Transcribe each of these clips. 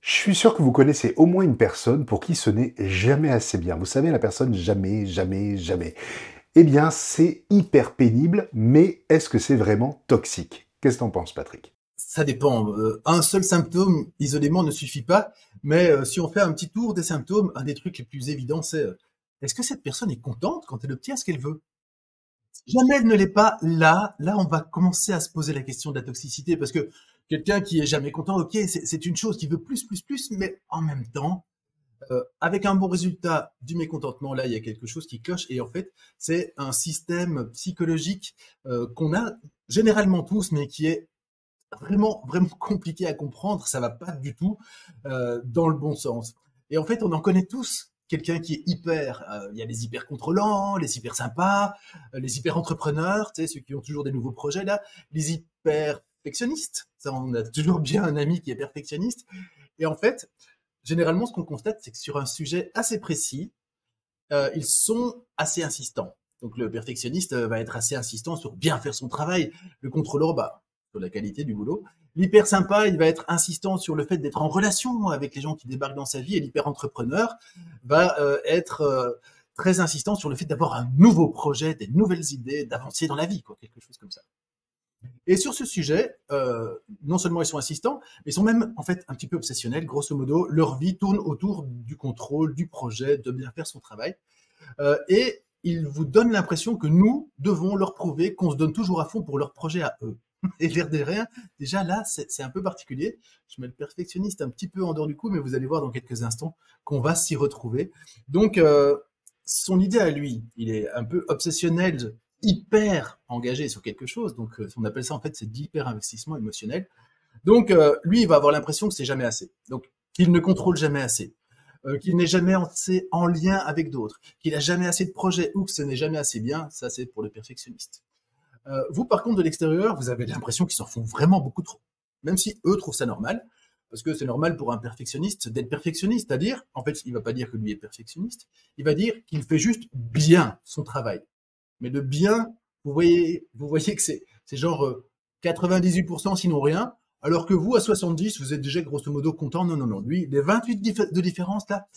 Je suis sûr que vous connaissez au moins une personne pour qui ce n'est jamais assez bien. Vous savez, la personne jamais, jamais, jamais. Eh bien, c'est hyper pénible, mais est-ce que c'est vraiment toxique? Qu'est-ce que t'en penses, Patrick? Ça dépend. Un seul symptôme isolément ne suffit pas, mais si on fait un petit tour des symptômes, un des trucs les plus évidents, c'est est-ce que cette personne est contente quand elle obtient ce qu'elle veut? Si jamais elle ne l'est pas, là, on va commencer à se poser la question de la toxicité, parce que quelqu'un qui est jamais content, ok, c'est une chose qui veut plus, plus, plus, mais en même temps, avec un bon résultat du mécontentement, là, il y a quelque chose qui cloche, et en fait, c'est un système psychologique qu'on a généralement tous, mais qui est vraiment, vraiment compliqué à comprendre, ça va pas du tout dans le bon sens. Et en fait, on en connaît tous quelqu'un qui est hyper, il y a les hyper contrôlants, les hyper sympas, les hyper entrepreneurs, tu sais, ceux qui ont toujours des nouveaux projets là, les hyper perfectionnistes. Ça, on a toujours bien un ami qui est perfectionniste. Et en fait, généralement, ce qu'on constate, c'est que sur un sujet assez précis, ils sont assez insistants. Donc le perfectionniste va être assez insistant sur bien faire son travail. Le contrôleur, bah, sur la qualité du boulot. L'hyper sympa, il va être insistant sur le fait d'être en relation avec les gens qui débarquent dans sa vie. Et l'hyper entrepreneur va être très insistant sur le fait d'avoir un nouveau projet, des nouvelles idées, d'avancer dans la vie, quoi, quelque chose comme ça. Et sur ce sujet, non seulement ils sont insistants, mais ils sont même en fait un petit peu obsessionnels. Grosso modo, leur vie tourne autour du contrôle, du projet, de bien faire son travail. Et ils vous donnent l'impression que nous devons leur prouver qu'on se donne toujours à fond pour leur projet à eux. Et l'air de rien, déjà là, c'est un peu particulier. Je mets le perfectionniste un petit peu en dehors du coup, mais vous allez voir dans quelques instants qu'on va s'y retrouver. Donc, son idée à lui, il est un peu obsessionnel, hyper engagé sur quelque chose. Donc, on appelle ça en fait, c'est de l'hyper-investissement émotionnel. Donc, lui, il va avoir l'impression que c'est jamais assez. Donc, qu'il ne contrôle jamais assez. Qu'il n'est jamais en lien avec d'autres, qu'il n'a jamais assez de projets ou que ce n'est jamais assez bien, ça c'est pour le perfectionniste. Vous, par contre, de l'extérieur, vous avez l'impression qu'ils s'en font vraiment beaucoup trop. Même si eux trouvent ça normal, parce que c'est normal pour un perfectionniste d'être perfectionniste, c'est-à-dire, en fait, il va pas dire que lui est perfectionniste, il va dire qu'il fait juste bien son travail. Mais le bien, vous voyez que c'est genre 98% sinon rien, alors que vous, à 70, vous êtes déjà grosso modo content. Non, non, non. Lui, les 28 de différence, là,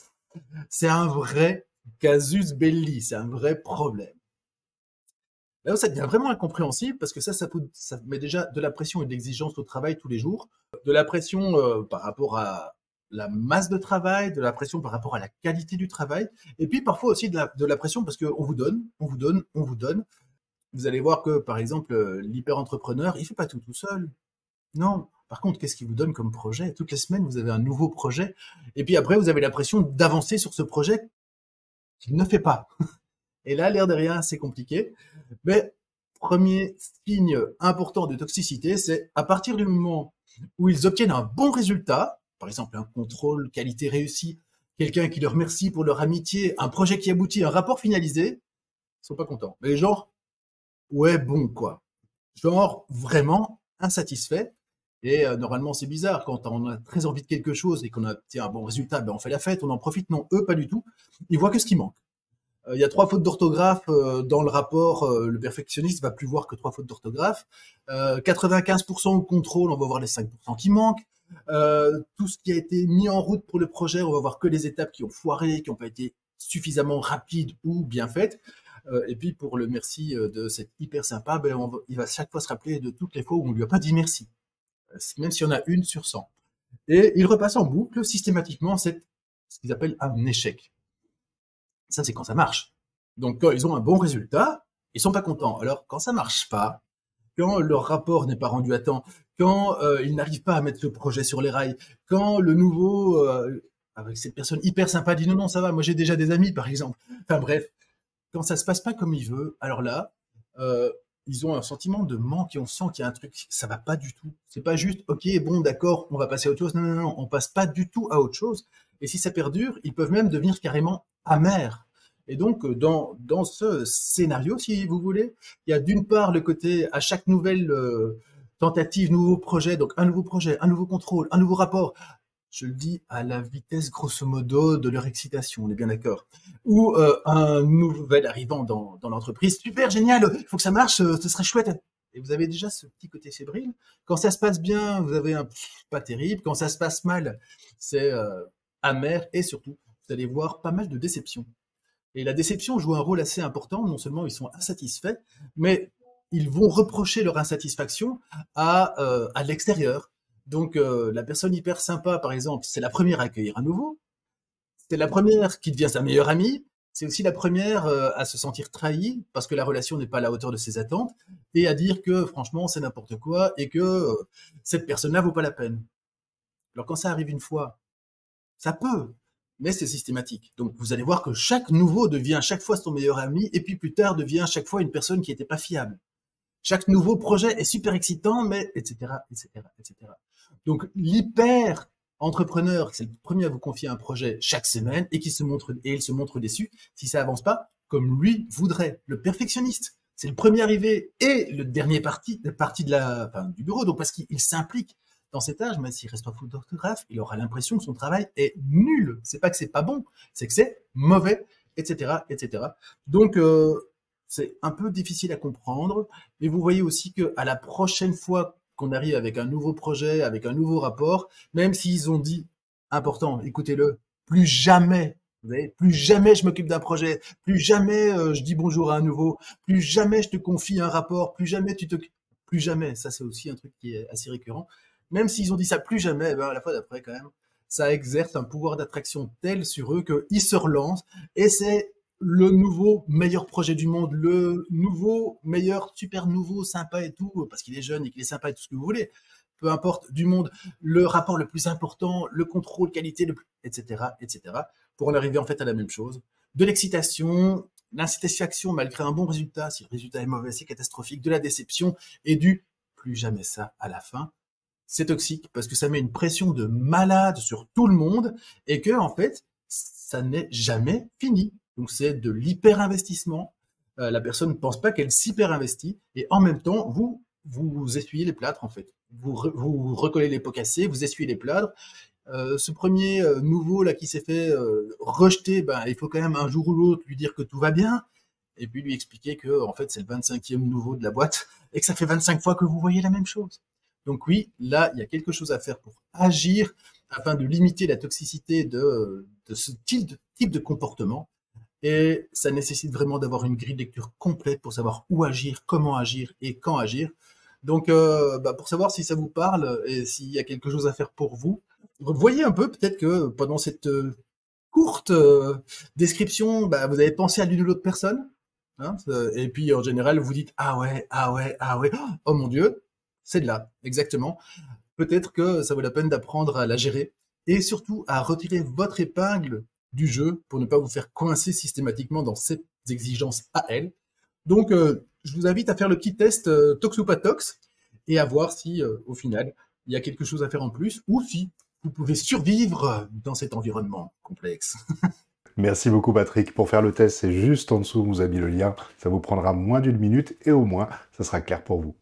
c'est un vrai casus belli, c'est un vrai problème. Là où ça devient vraiment incompréhensible, parce que ça met déjà de la pression et de l'exigence au travail tous les jours, de la pression par rapport à la masse de travail, de la pression par rapport à la qualité du travail, et puis parfois aussi de la pression parce qu'on vous donne, on vous donne, on vous donne. Vous allez voir que, par exemple, l'hyper-entrepreneur, il fait pas tout seul. Non. Par contre, qu'est-ce qu'il vous donne comme projet? Toutes les semaines, vous avez un nouveau projet, et puis après, vous avez la pression d'avancer sur ce projet qu'il ne fait pas. Et là, l'air de rien, c'est compliqué. Mais premier signe important de toxicité, c'est à partir du moment où ils obtiennent un bon résultat, par exemple un contrôle qualité réussi, quelqu'un qui leur remercie pour leur amitié, un projet qui aboutit, un rapport finalisé, ils sont pas contents. Mais genre, ouais, bon, quoi. Genre, vraiment insatisfait. Et normalement, c'est bizarre. Quand on a très envie de quelque chose et qu'on a obtient un bon résultat, ben on fait la fête, on en profite. Non, eux, pas du tout. Ils voient que ce qui manque. Il y a 3 fautes d'orthographe dans le rapport. Le perfectionniste va plus voir que 3 fautes d'orthographe. 95% au contrôle, on va voir les 5% qui manquent. Tout ce qui a été mis en route pour le projet, on va voir que les étapes qui ont foiré, qui n'ont pas été suffisamment rapides ou bien faites. Et puis pour le merci de cette hyper sympa, ben il va chaque fois se rappeler de toutes les fois où on lui a pas dit merci, même si on a une sur 100. Et il repasse en boucle systématiquement ce qu'ils appellent un échec. Ça, c'est quand ça marche. Donc, quand ils ont un bon résultat, ils sont pas contents. Alors, quand ça marche pas, quand leur rapport n'est pas rendu à temps, quand ils n'arrivent pas à mettre le projet sur les rails, quand le nouveau, avec cette personne hyper sympa, dit non, non, ça va, moi j'ai déjà des amis, par exemple. Enfin bref, quand ça se passe pas comme il veut, alors là, ils ont un sentiment de manque et on sent qu'il y a un truc, ça va pas du tout. C'est pas juste, ok, bon, d'accord, on va passer à autre chose. Non, non, non, on passe pas du tout à autre chose. Et si ça perdure, ils peuvent même devenir carrément amers. Et donc, dans ce scénario, si vous voulez, il y a d'une part le côté, à chaque nouvelle tentative, nouveau projet, donc un nouveau projet, un nouveau contrôle, un nouveau rapport, je le dis à la vitesse grosso modo de leur excitation, on est bien d'accord. Ou un nouvel arrivant dans l'entreprise, super génial, il faut que ça marche, ce serait chouette. Et vous avez déjà ce petit côté fébrile. Quand ça se passe bien, vous avez un pas terrible. Quand ça se passe mal, c'est amer. Et surtout, vous allez voir pas mal de déceptions. Et la déception joue un rôle assez important. Non seulement ils sont insatisfaits, mais ils vont reprocher leur insatisfaction à l'extérieur. Donc la personne hyper sympa, par exemple, c'est la première à accueillir un nouveau. C'est la première qui devient sa meilleure amie. C'est aussi la première à se sentir trahie parce que la relation n'est pas à la hauteur de ses attentes et à dire que franchement c'est n'importe quoi et que cette personne-là vaut pas la peine. Alors quand ça arrive une fois, ça peut, mais c'est systématique. Donc vous allez voir que chaque nouveau devient chaque fois son meilleur ami et puis plus tard devient chaque fois une personne qui n'était pas fiable. Chaque nouveau projet est super excitant, mais etc., etc., etc. Donc l'hyper entrepreneur, c'est le premier à vous confier un projet chaque semaine et il se montre déçu si ça avance pas comme lui voudrait. Le perfectionniste, c'est le premier arrivé et le dernier parti du bureau. Donc parce qu'il s'implique dans cet âge, même s'il reste pas faute d'orthographe, il aura l'impression que son travail est nul. C'est pas que c'est pas bon, c'est que c'est mauvais, etc., etc. Donc c'est un peu difficile à comprendre, mais vous voyez aussi que à la prochaine fois qu'on arrive avec un nouveau projet, avec un nouveau rapport, même s'ils ont dit, important, écoutez-le, plus jamais, vous voyez, plus jamais je m'occupe d'un projet, plus jamais je dis bonjour à un nouveau, plus jamais je te confie un rapport, plus jamais, ça c'est aussi un truc qui est assez récurrent, même s'ils ont dit ça plus jamais, ben, à la fois d'après quand même, ça exerce un pouvoir d'attraction tel sur eux qu'ils se relancent, et c'est le nouveau meilleur projet du monde, le nouveau meilleur, super nouveau, sympa et tout, parce qu'il est jeune et qu'il est sympa et tout ce que vous voulez, peu importe, du monde, le rapport le plus important, le contrôle qualité, etc., etc., pour en arriver en fait à la même chose. De l'excitation, l'insatisfaction malgré un bon résultat, si le résultat est mauvais, c'est catastrophique, de la déception et du plus jamais ça à la fin. C'est toxique parce que ça met une pression de malade sur tout le monde et que en fait, ça n'est jamais fini. Donc c'est de l'hyper-investissement. La personne ne pense pas qu'elle s'hyper-investit et en même temps, vous essuyez les plâtres en fait. Vous recollez les pots cassés, vous essuyez les plâtres. Ce premier nouveau là qui s'est fait rejeter, ben, il faut quand même un jour ou l'autre lui dire que tout va bien et puis lui expliquer que en fait c'est le 25e nouveau de la boîte et que ça fait 25 fois que vous voyez la même chose. Donc oui, là, il y a quelque chose à faire pour agir afin de limiter la toxicité de ce type de comportement. Et ça nécessite vraiment d'avoir une grille de lecture complète pour savoir où agir, comment agir et quand agir. Donc, pour savoir si ça vous parle et s'il y a quelque chose à faire pour vous, voyez un peu peut-être que pendant cette courte description, vous avez pensé à l'une ou l'autre personne. Hein, et puis en général, vous dites ah ouais, ah ouais, ah ouais, oh mon Dieu, c'est de là, exactement. Peut-être que ça vaut la peine d'apprendre à la gérer et surtout à retirer votre épingle du jeu pour ne pas vous faire coincer systématiquement dans ces exigences à elle. Donc, je vous invite à faire le petit test tox ou pas tox et à voir si, au final, il y a quelque chose à faire en plus ou si vous pouvez survivre dans cet environnement complexe. Merci beaucoup Patrick. Pour faire le test, c'est juste en dessous, vous avez mis le lien. Ça vous prendra moins d'une minute et au moins, ça sera clair pour vous.